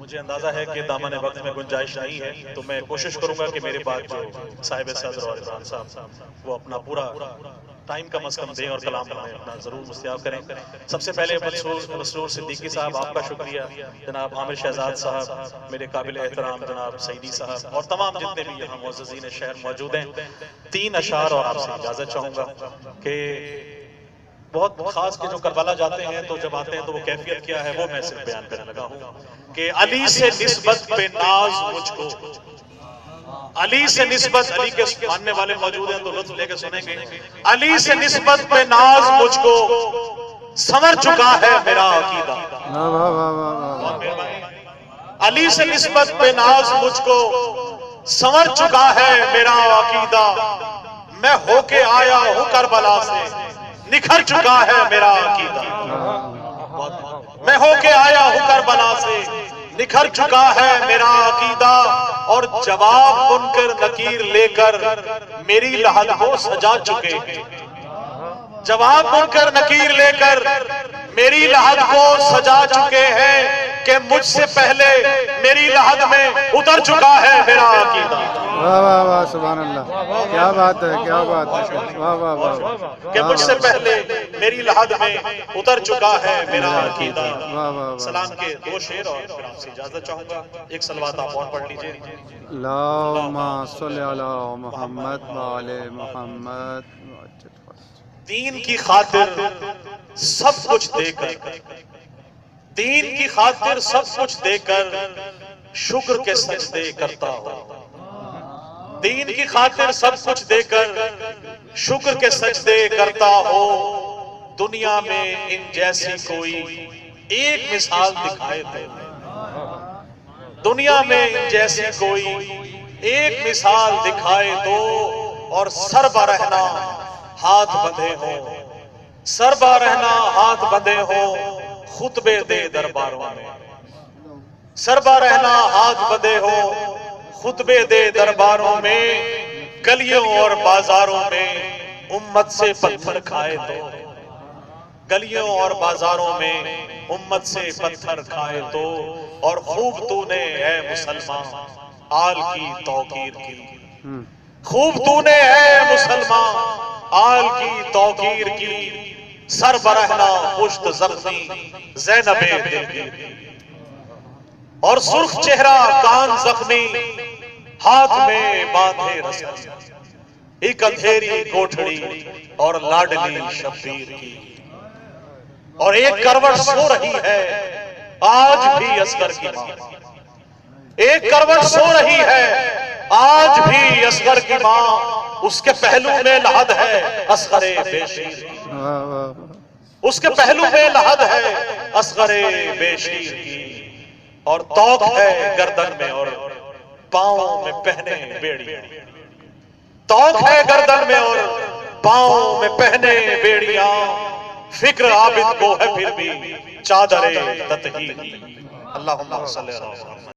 مجھے اندازہ ہے کہ دامن وقت میں گنجائش نہیں ہے، تو میں کوشش کروں گا کہ میرے بعد جو صاحب صدر اور عمران صاحب وہ اپنا پورا ٹائم کم از کم دیں اور کلام ہمیں اپنا ضرور مستیاب کریں۔ سب سے پہلے مسرور صدیقی صاحب آپ کا شکریہ، جناب عامر شہزاد صاحب، میرے قابل احترام جناب سعیدی صاحب اور تمام جتنے بھی یہاں معززین شہر موجود ہیں۔ 3 اشعار اور آپ سے اجازت چاہوں گا کہ بہت خاص کے جو کربلا جاتے ہیں تو جب آتے ہیں تو وہ کیفیت کیا ہے وہ میں صرف بیان کرنے لگا ہوں کہ علی سے نسبت پہ ناز مجھ کو، علی سے نسبت، علی کے ماننے والے موجود ہیں تو لطف لے کے سنیں گے۔ علی سے نسبت پہ ناز مجھ کو سنور چکا ہے میرا عقیدہ۔ علی سے نسبت پہ ناز مجھ کو سنور چکا ہے میرا عقیدہ، میں ہو کے آیا ہوں کربلا سے نکھر چکا ہے میرا عقیدہ، میں ہو کے آیا ہوں کربلا سے نکھر چکا ہے میرا عقیدہ، اور جواب منکر نکیر لے کر میری لحد کو سجا چکے ہیں، جواب منکر نکیر لے کر میری لحد کو سجا چکے ہیں کہ مجھ سے پہلے میری لحد میں اتر چکا ہے میرا عقیدہ۔ واہ واہ واہ سبحان اللہ، کیا بات ہے، کیا بات ہے، واہ واہ واہ، کہ مجھ سے پہلے میری لحد میں اتر چکا ہے میرا عقیدہ۔ سلام کے 2 شعر اور پھر آپ سے اجازت چاہوں گا، ایک صلوات آپ اور پڑھ لیجئے۔ اللہم صلی علی محمد وآل محمد۔ دین کی خاطر سب کچھ دے کر، دین کی خاطر سب کچھ دے کر شکر کے سجدے کرتا ہو، دین کی خاطر سب کچھ دے کر شکر کے سجدے کرتا ہو، دنیا میں ان جیسی کوئی ایک مثال دکھائے تو، دنیا میں ان جیسی کوئی ایک مثال دکھائے تو، اور سربا رہنا ہاتھ بندھے ہو، سربا رہنا ہاتھ بندھے ہو خطبے دے درباروں میں، سربا رہنا ہاتھ بندھے ہو خطبے دے درباروں میں، گلیوں اور بازاروں میں امت سے پتھر کھائے تو، گلیوں اور بازاروں میں امت سے پتھر کھائے تو، اور خوب تو نے اے مسلمان آل کی توقیر کی، خوب تو نے اے مسلمان آل کی توقیر کی، سر برہنہ پشت زخمی زینب دل کی، اور سرخ چہرہ کان زخمی ہاتھ میں باندھے رسی، ایک اندھیری کوٹھڑی اور لاڈلی شبیر کی، اور ایک کروٹ سو رہی ہے آج بھی اصغر کی ماں، ایک کروٹ سو رہی ہے آج بھی اصغر کی ماں، اس کے پہلو میں لحد ہے اصغر بے شیر کی، اس کے پہلو میں لحد ہے اصغر بے شیر کی، اور توق ہے گردن میں اور پاؤں میں پہنے بیڑی، توق ہے گردن میں اور پاؤں میں پہنے بیڑیاں، فکر عابد کو ہے پھر بھی چادر تطہیر کی۔ اللہم صلی اللہ علیہ وسلم۔